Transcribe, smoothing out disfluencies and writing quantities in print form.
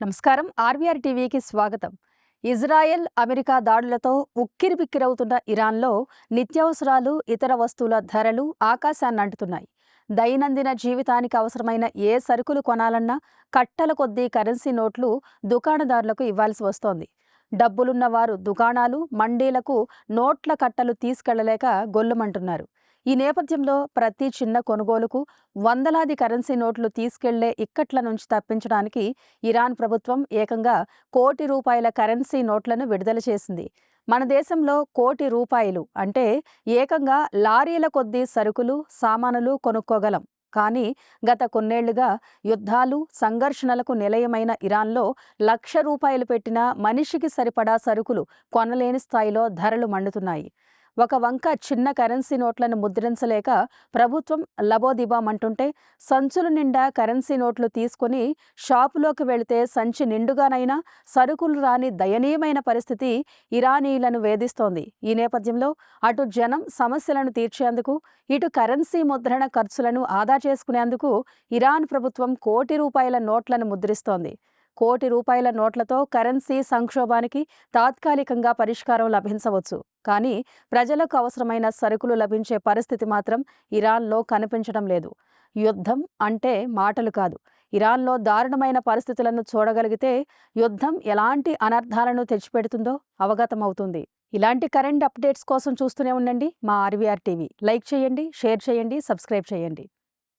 నమస్కారం. ఆర్బీఆర్ టీవీకి స్వాగతం. ఇజ్రాయెల్, అమెరికా దాడులతో ఉక్కిరిబిక్కిరవుతున్న ఇరాన్లో నిత్యావసరాలు, ఇతర వస్తువుల ధరలు ఆకాశాన్నంటుతున్నాయి. దైనందిన జీవితానికి అవసరమైన ఏ సరుకులు కొనాలన్నా కట్టల కొద్దీ కరెన్సీ నోట్లు దుకాణదారులకు ఇవ్వాల్సి వస్తోంది. డబ్బులున్న వారు దుకాణాలు, మండీలకు నోట్ల కట్టలు తీసుకెళ్లలేక గొల్లుమంటున్నారు. ఈ నేపథ్యంలో ప్రతి చిన్న కొనుగోలుకు వందలాది కరెన్సీ నోట్లు తీసుకెళ్లే ఇక్కట్ల నుంచి తప్పించడానికి ఇరాన్ ప్రభుత్వం ఏకంగా ₹1,00,00,000 కరెన్సీ నోట్లను విడుదల చేసింది. మన దేశంలో ₹1,00,00,000 అంటే ఏకంగా లారీల కొద్దీ సరుకులు, సామానులు కొనుక్కోగలం. కానీ గత కొన్నేళ్లుగా యుద్ధాలు, సంఘర్షణలకు నిలయమైన ఇరాన్లో ₹1,00,000 పెట్టినా మనిషికి సరిపడా సరుకులు కొనలేని స్థాయిలో ధరలు మండుతున్నాయి. ఒక వంక చిన్న కరెన్సీ నోట్లను ముద్రించలేక ప్రభుత్వం లబోదిబామంటుంటే, సంచుల నిండా కరెన్సీ నోట్లు తీసుకుని షాపులోకి వెళితే సంచి నిండుగానైనా సరుకులు రాని దయనీయమైన పరిస్థితి ఇరానీయులను వేధిస్తోంది. ఈ నేపథ్యంలో అటు జనం సమస్యలను తీర్చేందుకు, ఇటు కరెన్సీ ముద్రణ ఖర్చులను ఆదా చేసుకునేందుకు ఇరాన్ ప్రభుత్వం ₹1,00,00,000 నోట్లను ముద్రిస్తోంది. ₹1,00,00,000 నోట్లతో కరెన్సీ సంక్షోభానికి తాత్కాలికంగా పరిష్కారం లభించవచ్చు. కానీ ప్రజలకు అవసరమైన సరుకులు లభించే పరిస్థితి మాత్రం ఇరాన్లో కనిపించడం లేదు. యుద్ధం అంటే మాటలు కాదు. ఇరాన్లో దారుణమైన పరిస్థితులను చూడగలిగితే యుద్ధం ఎలాంటి అనర్థాలను తెచ్చిపెడుతుందో అవగతమవుతుంది. ఇలాంటి కరెంట్ అప్డేట్స్ కోసం చూస్తూనే ఉండండి మా ఆర్బీఆర్ టీవీ. లైక్ చేయండి, షేర్ చేయండి, సబ్స్క్రైబ్ చేయండి.